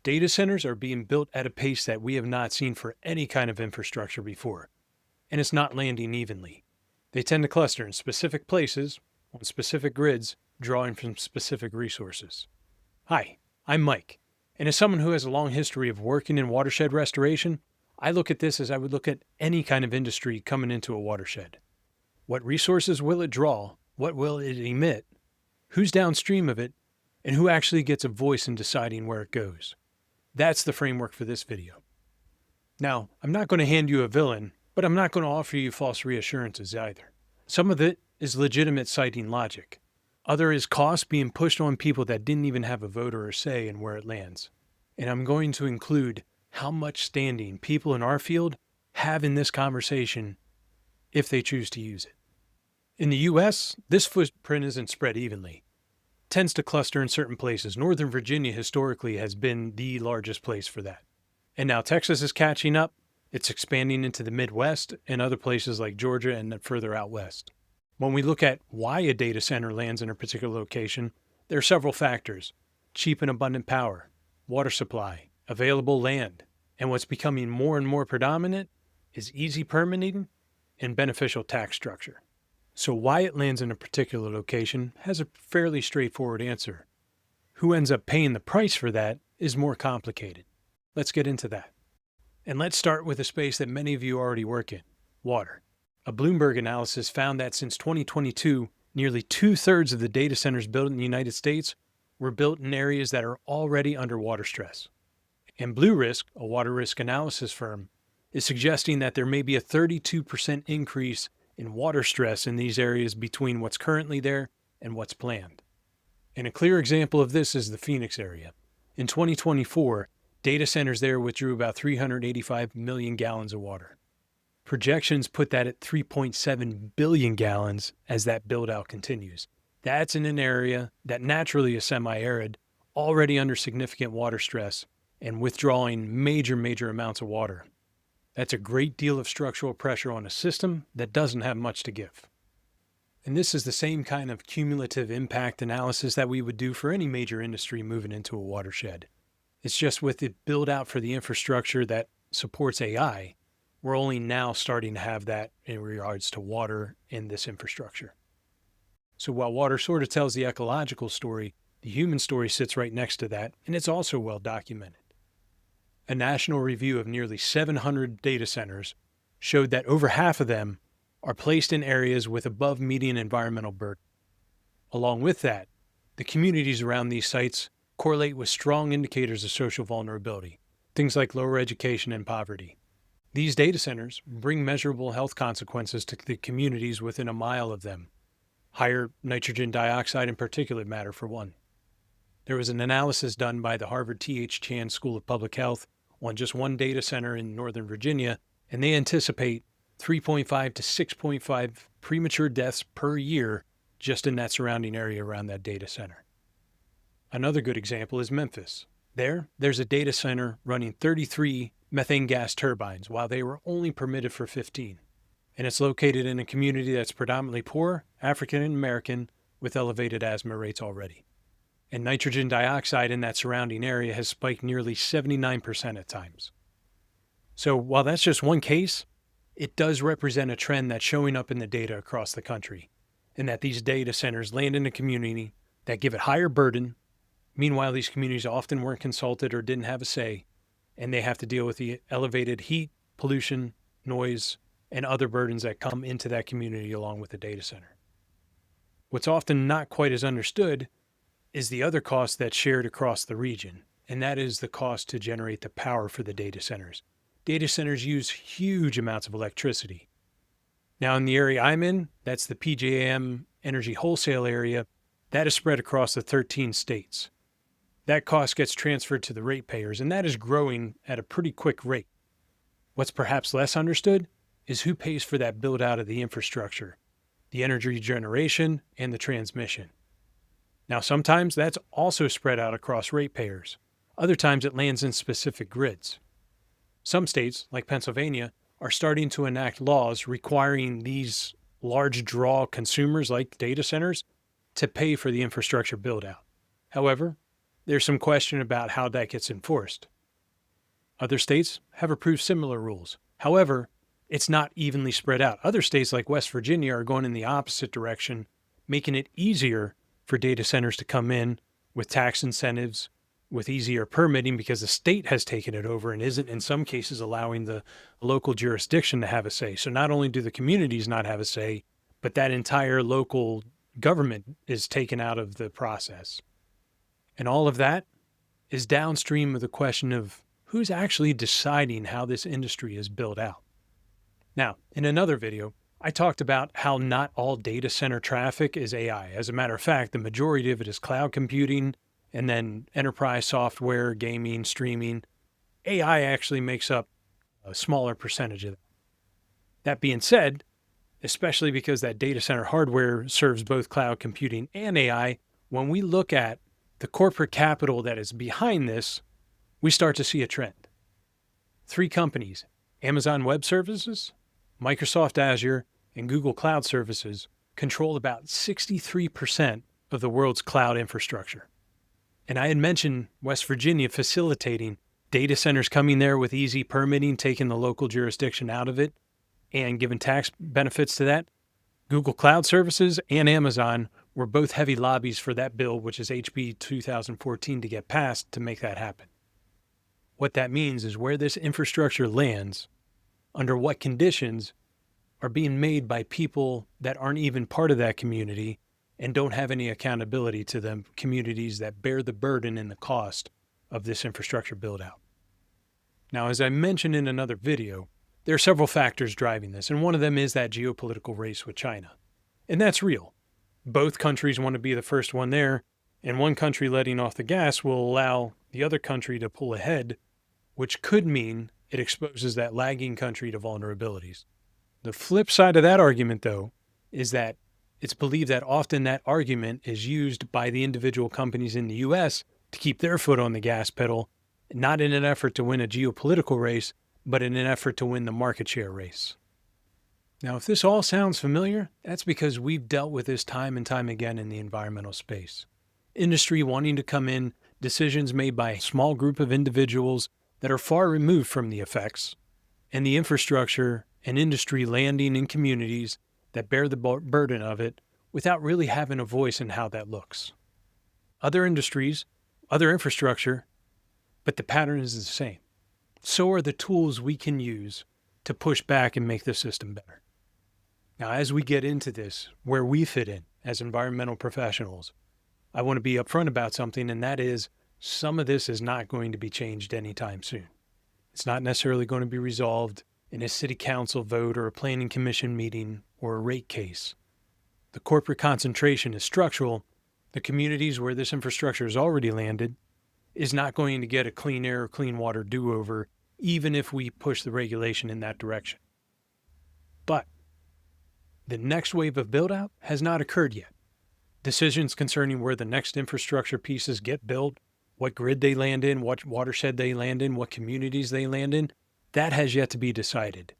Data centers are being built at a pace that we have not seen for any kind of infrastructure before, and it's not landing evenly. They tend to cluster in specific places, on specific grids, drawing from specific resources. Hi, I'm Mike, and as someone who has a long history of working in watershed restoration, I look at this as I would look at any kind of industry coming into a watershed. What resources will it draw? What will it emit? Who's downstream of it? And who actually gets a voice in deciding where it goes? That's the framework for this video. Now, I'm not going to hand you a villain, but I'm not going to offer you false reassurances either. Some of it is legitimate siting logic. Other is cost being pushed on people that didn't even have a vote or a say in where it lands. And I'm going to include how much standing people in our field have in this conversation if they choose to use it. In the US, this footprint isn't spread evenly. It tends to cluster in certain places. Northern Virginia historically has been the largest place for that. And now Texas is catching up. It's expanding into the Midwest and other places like Georgia and further out west. When we look at why a data center lands in a particular location, there are several factors: cheap and abundant power, water supply, available land, and what's becoming more and more predominant is easy permitting and beneficial tax structure. So why it lands in a particular location has a fairly straightforward answer. Who ends up paying the price for that is more complicated. Let's get into that. And let's start with a space that many of you already work in: water. A Bloomberg analysis found that since 2022, nearly 2/3 of the data centers built in the United States were built in areas that are already under water stress. And Blue Risk, a water risk analysis firm, is suggesting that there may be a 32% increase in water stress in these areas between what's currently there and what's planned. And a clear example of this is the Phoenix area. In 2024, data centers there withdrew about 385 million gallons of water. Projections put that at 3.7 billion gallons as that build-out continues. That's in an area that naturally is semi-arid, already under significant water stress, and withdrawing major amounts of water. That's a great deal of structural pressure on a system that doesn't have much to give. And this is the same kind of cumulative impact analysis that we would do for any major industry moving into a watershed. It's just with the build out for the infrastructure that supports AI, we're only now starting to have that in regards to water in this infrastructure. So while water sort of tells the ecological story, the human story sits right next to that, and it's also well documented. A national review of nearly 700 data centers showed that over half of them are placed in areas with above median environmental burden. Along with that, the communities around these sites correlate with strong indicators of social vulnerability, things like lower education and poverty. These data centers bring measurable health consequences to the communities within a mile of them. Higher nitrogen dioxide and particulate matter, for one. There was an analysis done by the Harvard T.H. Chan School of Public Health on just one data center in Northern Virginia, and they anticipate 3.5 to 6.5 premature deaths per year just in that surrounding area around that data center. Another good example is Memphis. There's a data center running 33 methane gas turbines while they were only permitted for 15. And it's located in a community that's predominantly poor, African American, with elevated asthma rates already. And nitrogen dioxide in that surrounding area has spiked nearly 79% at times. So while that's just one case, it does represent a trend that's showing up in the data across the country, and that these data centers land in a community that give it higher burden. Meanwhile, these communities often weren't consulted or didn't have a say, and they have to deal with the elevated heat, pollution, noise, and other burdens that come into that community along with the data center. What's often not quite as understood is the other cost that's shared across the region, and that is the cost to generate the power for the data centers. Data centers use huge amounts of electricity. Now in the area I'm in, that's the PJM energy wholesale area, that is spread across the 13 states. That cost gets transferred to the ratepayers, and that is growing at a pretty quick rate. What's perhaps less understood is who pays for that build out of the infrastructure, the energy generation, and the transmission. Now, sometimes that's also spread out across ratepayers. Other times it lands in specific grids. Some states, like Pennsylvania, are starting to enact laws requiring these large draw consumers like data centers to pay for the infrastructure build out. However, there's some question about how that gets enforced. Other states have approved similar rules. However, it's not evenly spread out. Other states like West Virginia are going in the opposite direction, making it easier for data centers to come in with tax incentives, with easier permitting because the state has taken it over and isn't in some cases allowing the local jurisdiction to have a say. So not only do the communities not have a say, but that entire local government is taken out of the process. And all of that is downstream of the question of who's actually deciding how this industry is built out. Now, in another video, I talked about how not all data center traffic is AI. As a matter of fact, the majority of it is cloud computing and then enterprise software, gaming, streaming. AI actually makes up a smaller percentage of that. That being said, especially because that data center hardware serves both cloud computing and AI, when we look at the corporate capital that is behind this, we start to see a trend. 3 companies, Amazon Web Services, Microsoft Azure, and Google Cloud Services, control about 63% of the world's cloud infrastructure. And I had mentioned West Virginia facilitating data centers coming there with easy permitting, taking the local jurisdiction out of it, and giving tax benefits to that. Google Cloud Services and Amazon were both heavy lobbies for that bill, which is HB 2014, to get passed to make that happen. What that means is where this infrastructure lands, under what conditions, are being made by people that aren't even part of that community and don't have any accountability to the communities that bear the burden and the cost of this infrastructure build out. Now, as I mentioned in another video, there are several factors driving this, and one of them is that geopolitical race with China. And that's real. Both countries want to be the first one there, and one country letting off the gas will allow the other country to pull ahead, which could mean it exposes that lagging country to vulnerabilities. The flip side of that argument, though, is that it's believed that often that argument is used by the individual companies in the U.S. to keep their foot on the gas pedal, not in an effort to win a geopolitical race, but in an effort to win the market share race. Now, if this all sounds familiar, that's because we've dealt with this time and time again in the environmental space. Industry wanting to come in, decisions made by a small group of individuals that are far removed from the effects, and the infrastructure and industry landing in communities that bear the burden of it without really having a voice in how that looks. Other industries, other infrastructure, but the pattern is the same. So are the tools we can use to push back and make the system better. Now, as we get into this, where we fit in as environmental professionals, I want to be upfront about something, and that is some of this is not going to be changed anytime soon. It's not necessarily going to be resolved in a city council vote or a planning commission meeting or a rate case. The corporate concentration is structural. The communities where this infrastructure has already landed is not going to get a clean air or clean water do-over, even if we push the regulation in that direction. But the next wave of build-out has not occurred yet. Decisions concerning where the next infrastructure pieces get built, what grid they land in, what watershed they land in, what communities they land in, that has yet to be decided.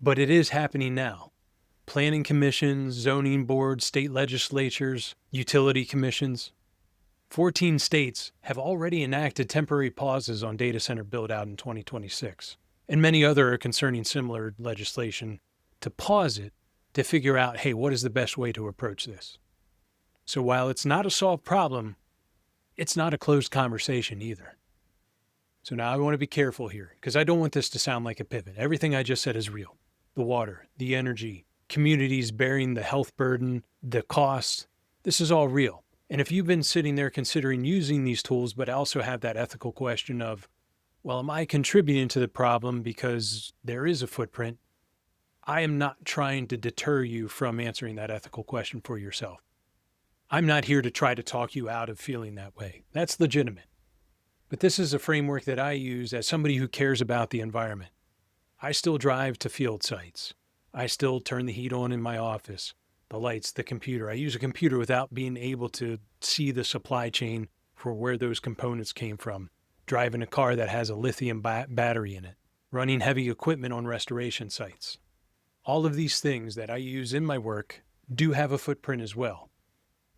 But it is happening now. Planning commissions, zoning boards, state legislatures, utility commissions. 14 states have already enacted temporary pauses on data center build-out in 2026, and many other are concerning similar legislation to pause it to figure out, hey, what is the best way to approach this? So while it's not a solved problem, it's not a closed conversation either. So now I want to be careful here because I don't want this to sound like a pivot. Everything I just said is real. The water, the energy, communities bearing the health burden, the costs, this is all real. And if you've been sitting there considering using these tools, but also have that ethical question of, well, am I contributing to the problem because there is a footprint? I am not trying to deter you from answering that ethical question for yourself. I'm not here to try to talk you out of feeling that way. That's legitimate. But this is a framework that I use as somebody who cares about the environment. I still drive to field sites. I still turn the heat on in my office, the lights, the computer. I use a computer without being able to see the supply chain for where those components came from. Driving a car that has a lithium battery in it. Running heavy equipment on restoration sites. All of these things that I use in my work do have a footprint as well.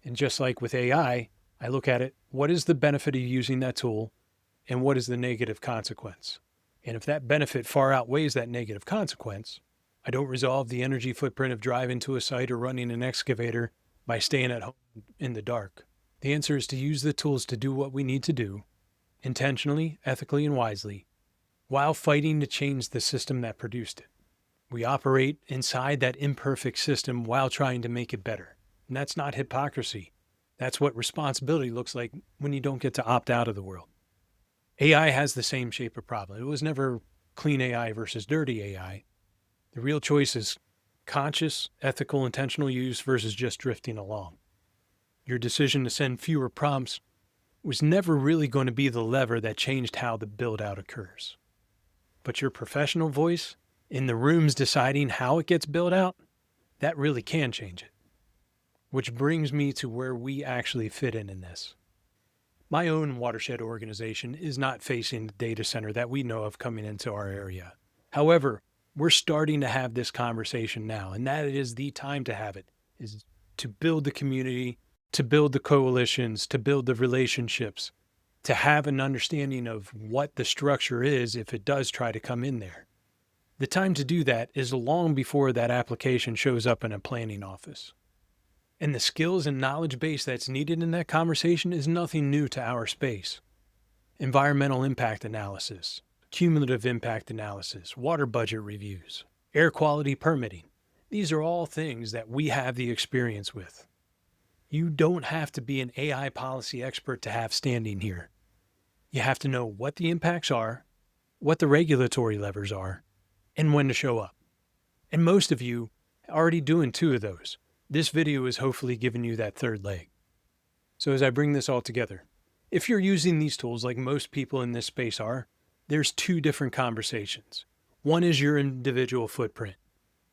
And just like with AI, I look at it, what is the benefit of using that tool, and what is the negative consequence? And if that benefit far outweighs that negative consequence, I don't resolve the energy footprint of driving to a site or running an excavator by staying at home in the dark. The answer is to use the tools to do what we need to do, intentionally, ethically, and wisely, while fighting to change the system that produced it. We operate inside that imperfect system while trying to make it better. And that's not hypocrisy. That's what responsibility looks like when you don't get to opt out of the world. AI has the same shape of problem. It was never clean AI versus dirty AI. The real choice is conscious, ethical, intentional use versus just drifting along. Your decision to send fewer prompts was never really going to be the lever that changed how the build-out occurs. But your professional voice in the rooms deciding how it gets built out, that really can change it. Which brings me to where we actually fit in this. My own watershed organization is not facing the data center that we know of coming into our area. However, we're starting to have this conversation now, and that is the time to have it, is to build the community, to build the coalitions, to build the relationships, to have an understanding of what the structure is if it does try to come in there. The time to do that is long before that application shows up in a planning office. And the skills and knowledge base that's needed in that conversation is nothing new to our space. Environmental impact analysis, cumulative impact analysis, water budget reviews, air quality permitting. These are all things that we have the experience with. You don't have to be an AI policy expert to have standing here. You have to know what the impacts are, what the regulatory levers are, and when to show up. And most of you are already doing two of those. This video is hopefully giving you that third leg. So as I bring this all together, if you're using these tools like most people in this space are, there's two different conversations. One is your individual footprint,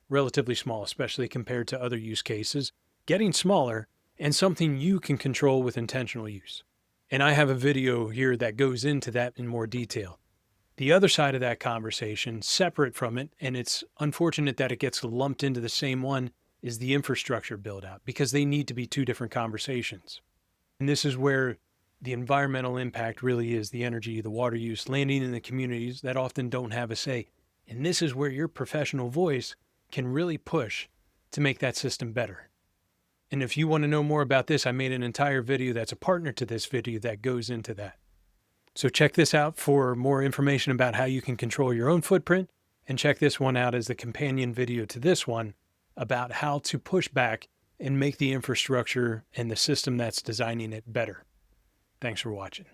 relatively small, especially compared to other use cases, getting smaller, and something you can control with intentional use. And I have a video here that goes into that in more detail. The other side of that conversation, separate from it, and it's unfortunate that it gets lumped into the same one, is the infrastructure build out, because they need to be two different conversations. And this is where the environmental impact really is, the energy, the water use, landing in the communities that often don't have a say. And this is where your professional voice can really push to make that system better. And if you want to know more about this, I made an entire video that's a partner to this video that goes into that. So check this out for more information about how you can control your own footprint, and check this one out as the companion video to this one about how to push back and make the infrastructure and the system that's designing it better. Thanks for watching.